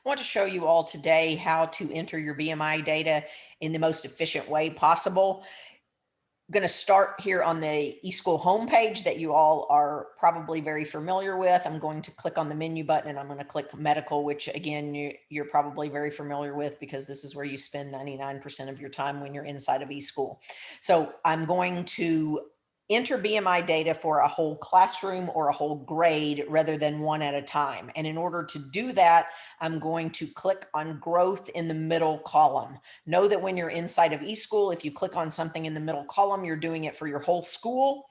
I want to show you all today how to enter your BMI data in the most efficient way possible. I'm going to start here on the eSchool homepage that you all are probably very familiar with. I'm going to click on the menu button and I'm going to click medical, which again, you're probably very familiar with because this is where you spend 99% of your time when you're inside of eSchool. So I'm going to enter BMI data for a whole classroom or a whole grade rather than one at a time. And in order to do that, I'm going to click on growth in the middle column. Know that when you're inside of eSchool, if you click on something in the middle column, you're doing it for your whole school.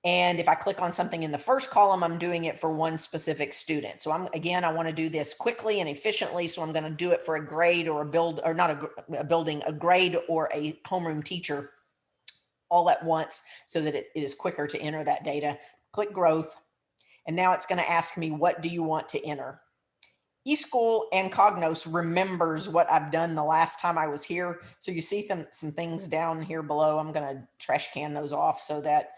And if I click on something in the first column, I'm doing it for one specific student. So I want to do this quickly and efficiently. So I'm going to do it for a grade or a building, a grade or a homeroom teacher all at once so that it is quicker to enter that data. Click growth. And now it's going to ask me, what do you want to enter? eSchool and Cognos remembers what I've done the last time I was here. So you see some things down here below. I'm going to trash can those off so that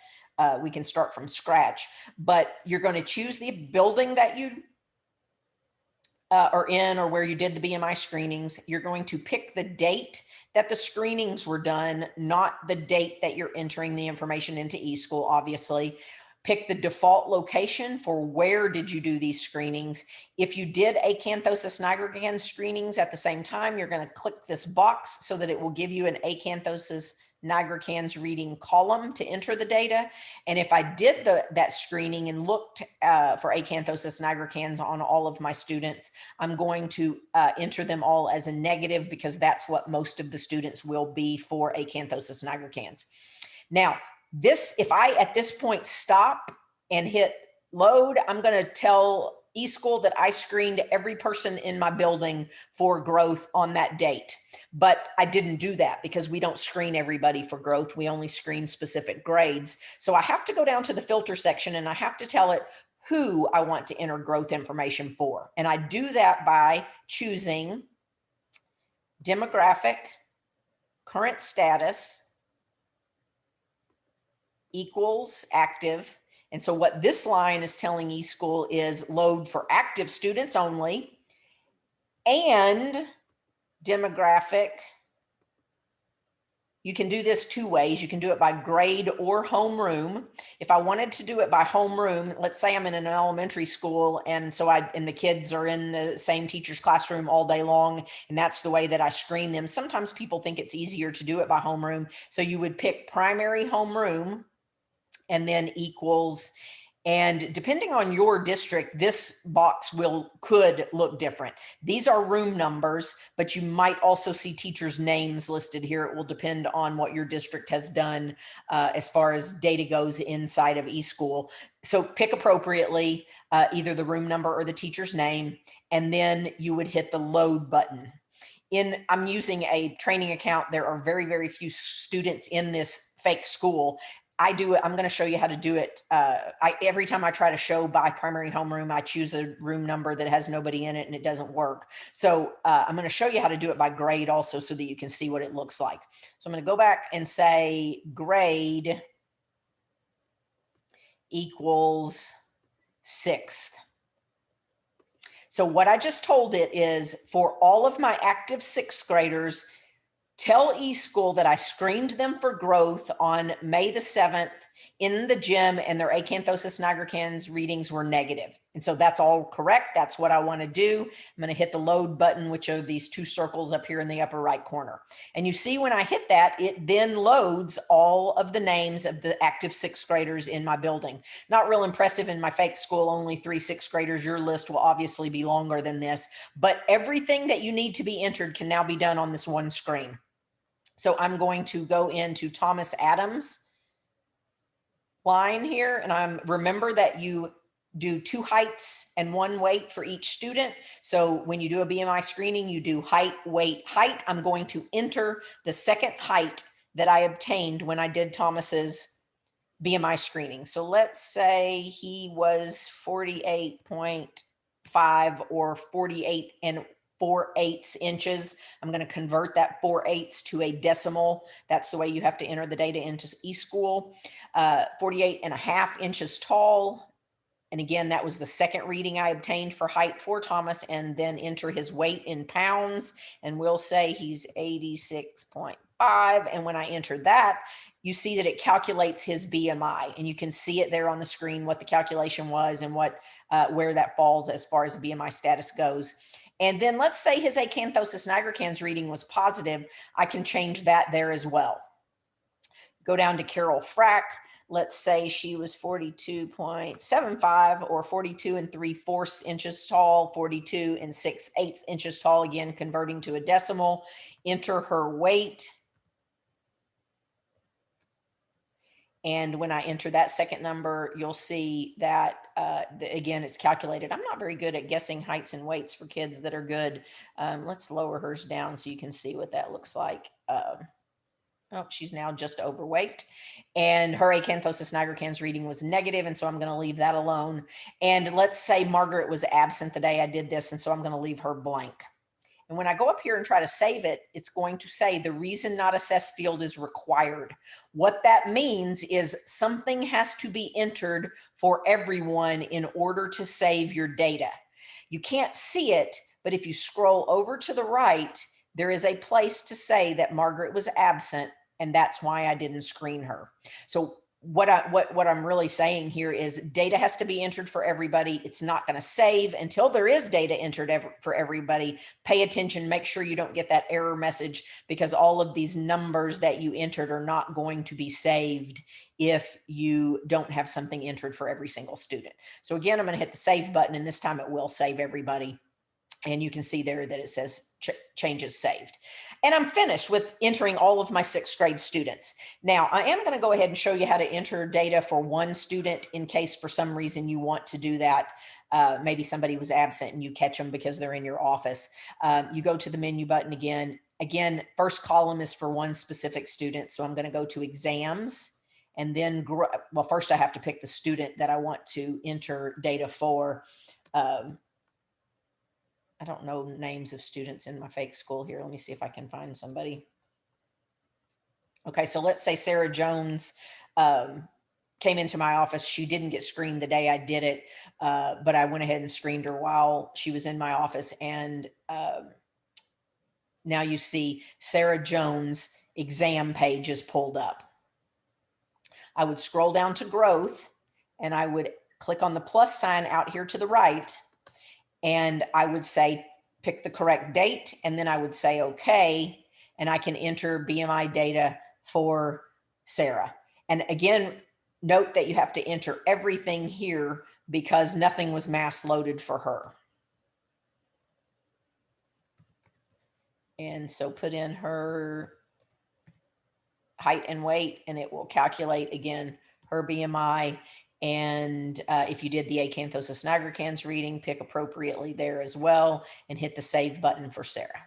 we can start from scratch. But you're going to choose the building that you are in or where you did the BMI screenings. You're going to pick the date that the screenings were done, not the date that you're entering the information into eSchool, obviously. Pick the default location for where did you do these screenings. If you did acanthosis nigricans screenings at the same time, you're going to click this box so that it will give you an acanthosis nigricans reading column to enter the data. And if I did that screening and looked for acanthosis nigricans on all of my students, I'm going to enter them all as a negative because that's what most of the students will be for acanthosis nigricans. Now, if I at this point stop and hit load, I'm going to tell eSchool that I screened every person in my building for growth on that date. But I didn't do that because we don't screen everybody for growth. We only screen specific grades. So I have to go down to the filter section and I have to tell it who I want to enter growth information for. And I do that by choosing demographic, current status, equals active. And so what this line is telling eSchool is load for active students only, and demographic. You can do this two ways. You can do it by grade or homeroom. If I wanted to do it by homeroom, let's say I'm in an elementary school and the kids are in the same teacher's classroom all day long, and that's the way that I screen them. Sometimes people think it's easier to do it by homeroom. So you would pick primary homeroom and then equals. And depending on your district, this box could look different. These are room numbers, but you might also see teachers' names listed here. It will depend on what your district has done as far as data goes inside of eSchool. So pick appropriately either the room number or the teacher's name, and then you would hit the load button. I'm using a training account. There are very, very few students in this fake school. I'm going to show you how to do it. Every time I try to show by primary homeroom, I choose a room number that has nobody in it and it doesn't work. So I'm going to show you how to do it by grade also so that you can see what it looks like. So I'm going to go back and say grade equals 6th. So what I just told it is for all of my active 6th graders, tell eSchool that I screened them for growth on May the 7th in the gym and their acanthosis nigricans readings were negative. And so that's all correct. That's what I want to do. I'm going to hit the load button, which are these two circles up here in the upper right corner. And you see when I hit that, it then loads all of the names of the active 6th graders in my building. Not real impressive in my fake school, only 3 6th graders. Your list will obviously be longer than this, but everything that you need to be entered can now be done on this one screen. So I'm going to go into Thomas Adams line here, and remember that you do 2 heights and 1 weight for each student. So when you do a BMI screening, you do height, weight, height. I'm going to enter the second height that I obtained when I did Thomas's BMI screening. So let's say he was 48.5 or 48 and 4/8 inches. I'm going to convert that 4/8 to a decimal. That's the way you have to enter the data into eSchool. 48.5 inches tall And again, that was the second reading I obtained for height for Thomas, and then enter his weight in pounds. And we'll say he's 86.5. And when I enter that, you see that it calculates his BMI, and you can see it there on the screen, what the calculation was and what where that falls as far as BMI status goes. And then let's say his acanthosis nigricans reading was positive. I can change that there as well. Go down to Carol Frack. Let's say she was 42.75 or 42 3/4 inches tall, 42 6/8 inches tall, again, converting to a decimal. Enter her weight. And when I enter that second number, you'll see that, again, it's calculated. I'm not very good at guessing heights and weights for kids that are good. Let's lower hers down so you can see what that looks like. Oh, she's now just overweight. And her acanthosis nigricans reading was negative, and so I'm going to leave that alone. And let's say Margaret was absent the day I did this, and so I'm going to leave her blank. And when I go up here and try to save it, it's going to say the reason not assessed field is required. What that means is something has to be entered for everyone in order to save your data. You can't see it, but if you scroll over to the right, there is a place to say that Margaret was absent, and that's why I didn't screen her. So what I'm really saying here is data has to be entered for everybody. It's not going to save until there is data entered for everybody. Pay attention, make sure you don't get that error message, because all of these numbers that you entered are not going to be saved if you don't have something entered for every single student. So again, I'm going to hit the save button, and this time it will save everybody. And you can see there that it says changes saved. And I'm finished with entering all of my 6th grade students. Now, I am going to go ahead and show you how to enter data for one student in case for some reason you want to do that. Maybe somebody was absent and you catch them because they're in your office. You go to the menu button again. Again, first column is for one specific student. So I'm going to go to exams, and then, well, first I have to pick the student that I want to enter data for. I don't know names of students in my fake school here. Let me see if I can find somebody. Okay, so let's say Sarah Jones came into my office. She didn't get screened the day I did it, but I went ahead and screened her while she was in my office. And now you see Sarah Jones exam page is pulled up. I would scroll down to growth, and I would click on the plus sign out here to the right. And I would say, pick the correct date. And then I would say, okay. And I can enter BMI data for Sarah. And again, note that you have to enter everything here because nothing was mass loaded for her. And so put in her height and weight, and it will calculate again her BMI. And if you did the acanthosis nigricans reading, pick appropriately there as well, and hit the save button for Sarah.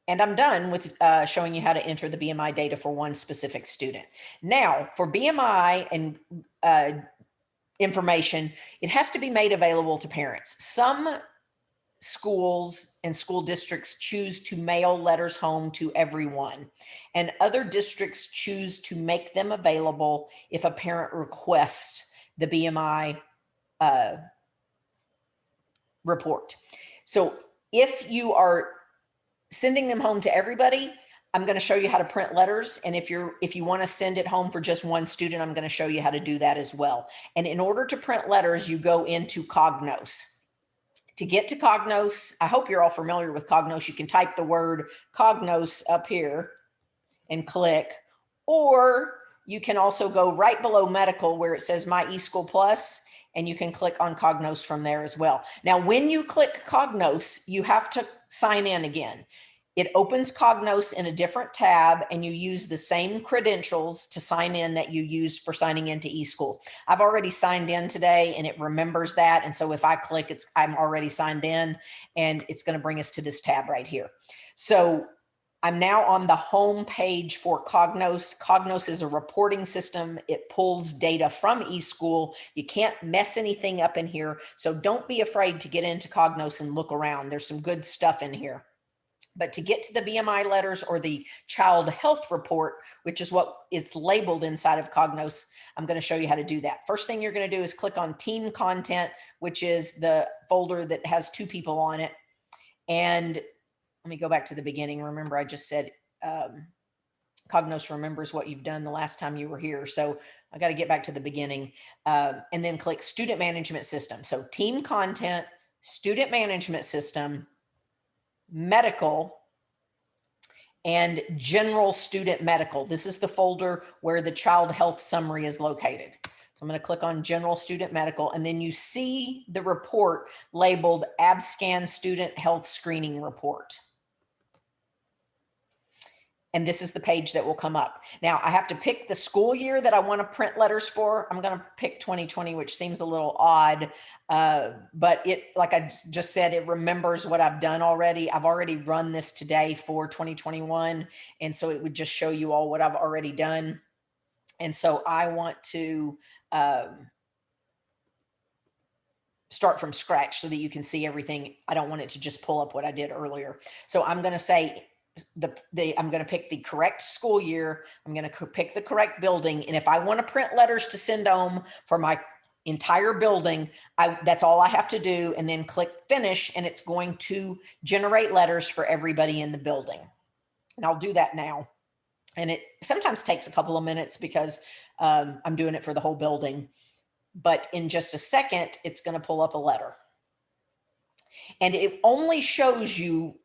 And I'm done with showing you how to enter the BMI data for one specific student. Now, for BMI and information, it has to be made available to parents. Some schools and school districts choose to mail letters home to everyone, and other districts choose to make them available if a parent requests the BMI report. So if you are sending them home to everybody, I'm going to show you how to print letters. And if you want to send it home for just one student, I'm going to show you how to do that as well. And in order to print letters, you go into Cognos. To get to Cognos, I hope you're all familiar with Cognos. You can type the word Cognos up here and click, or you can also go right below medical where it says My eSchool Plus, and you can click on Cognos from there as well. Now, when you click Cognos, you have to sign in again. It opens Cognos in a different tab, and you use the same credentials to sign in that you used for signing into eSchool. I've already signed in today, and it remembers that. And so if I click, I'm already signed in, and it's going to bring us to this tab right here. So I'm now on the home page for Cognos. Cognos is a reporting system. It pulls data from eSchool. You can't mess anything up in here. So don't be afraid to get into Cognos and look around. There's some good stuff in here. But to get to the BMI letters or the child health report, which is what is labeled inside of Cognos, I'm going to show you how to do that. First thing you're going to do is click on team content, which is the folder that has 2 people on it. And let me go back to the beginning. Remember, I just said Cognos remembers what you've done the last time you were here. So I got to get back to the beginning, and then click student management system. So team content, student management system, medical, and general student medical. This is the folder where the child health summary is located. So I'm going to click on general student medical, and then you see the report labeled ABSCAN student health screening report. And this is the page that will come up. Now I have to pick the school year that I want to print letters for. I'm going to pick 2020, which seems a little odd, but it, like I just said, it remembers what I've done already. I've already run this today for 2021. And so it would just show you all what I've already done. And so I want to start from scratch so that you can see everything. I don't want it to just pull up what I did earlier. So I'm going to say, I'm going to pick the correct school year. I'm going to pick the correct building. And if I want to print letters to send home for my entire building, that's all I have to do. And then click finish, and it's going to generate letters for everybody in the building. And I'll do that now. And it sometimes takes a couple of minutes because I'm doing it for the whole building. But in just a second, it's going to pull up a letter. And it only shows you,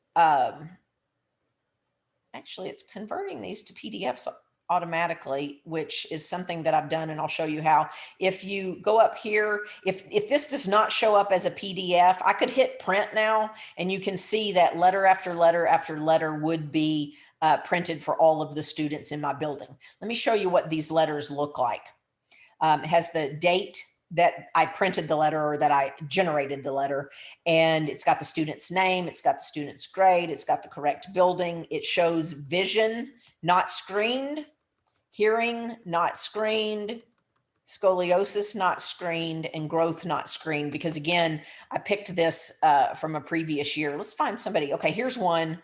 actually, it's converting these to PDFs automatically, which is something that I've done, and I'll show you how. If you go up here, if this does not show up as a PDF, I could hit print now, and you can see that letter after letter after letter would be printed for all of the students in my building. Let me show you what these letters look like. It has the date that I printed the letter, or that I generated the letter, and it's got the student's name, it's got the student's grade, it's got the correct building. It shows vision not screened, hearing not screened, scoliosis not screened, and growth not screened, because again, I picked this from a previous year. Let's find somebody. Okay, here's one.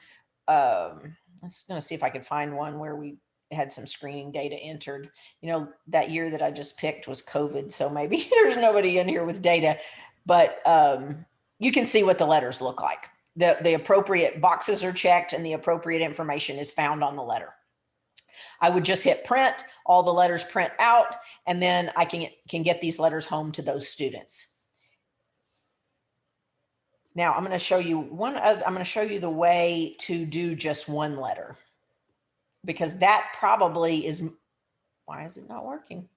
Let's gonna see if I can find one where we had some screening data entered. You know, that year that I just picked was COVID, so maybe there's nobody in here with data, but you can see what the letters look like. The appropriate boxes are checked, and the appropriate information is found on the letter. I would just hit print, all the letters print out, and then I can get these letters home to those students. Now I'm going to show you I'm going to show you the way to do just one letter, because that probably is, why is it not working?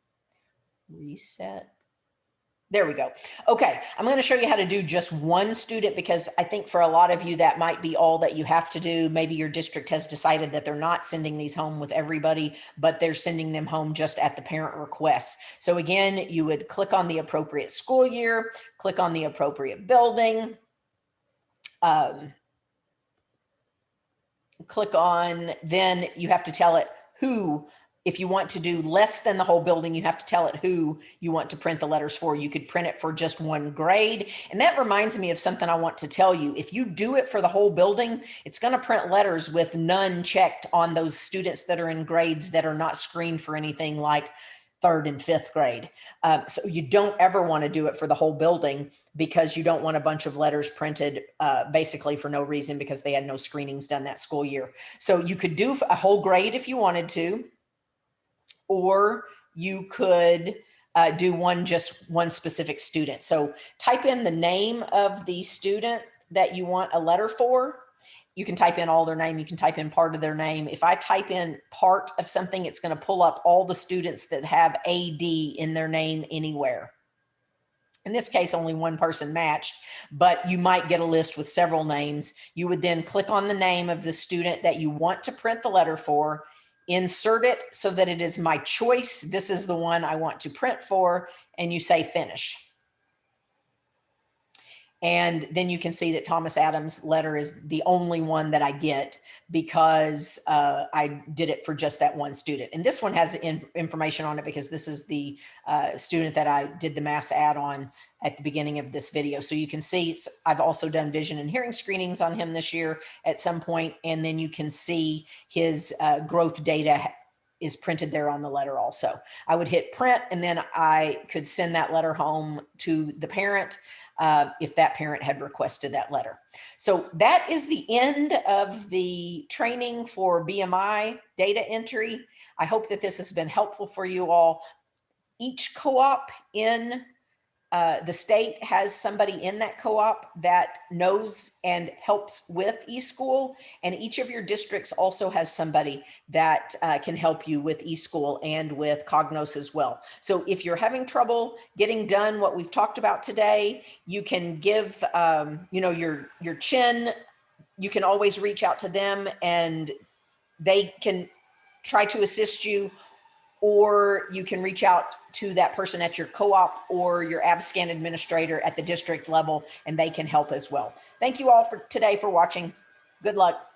Reset. There we go. Okay, I'm going to show you how to do just one student, because I think for a lot of you that might be all that you have to do. Maybe your district has decided that they're not sending these home with everybody, but they're sending them home just at the parent request. So again, you would click on the appropriate school year, click on the appropriate building, click on, then you have to tell it who. If you want to do less than the whole building, you have to tell it who you want to print the letters for. You could print it for just one grade. And that reminds me of something I want to tell you. If you do it for the whole building, it's going to print letters with none checked on those students that are in grades that are not screened for anything like 3rd and 5th grade. So you don't ever want to do it for the whole building, because you don't want a bunch of letters printed basically for no reason, because they had no screenings done that school year. So you could do a whole grade if you wanted to, or you could do just one specific student. So type in the name of the student that you want a letter for. You can type in all their name. You can type in part of their name. If I type in part of something, it's going to pull up all the students that have AD in their name anywhere. In this case, only one person matched, but you might get a list with several names. You would then click on the name of the student that you want to print the letter for, insert it so that it is my choice. This is the one I want to print for, and you say finish. And then you can see that Thomas Adams' letter is the only one that I get because I did it for just that one student. And this one has information on it because this is the student that I did the mass ad on at the beginning of this video. So you can see I've also done vision and hearing screenings on him this year at some point. And then you can see his growth data is printed there on the letter also. I would hit print, and then I could send that letter home to the parent if that parent had requested that letter. So that is the end of the training for BMI data entry. I hope that this has been helpful for you all. Each co-op in the state has somebody in that co-op that knows and helps with eSchool, and each of your districts also has somebody that can help you with eSchool and with Cognos as well. So if you're having trouble getting done what we've talked about today, you can give your CHN, you can always reach out to them and they can try to assist you, or you can reach out to that person at your co-op or your ABSCAN administrator at the district level, and they can help as well. Thank you all for today for watching. Good luck.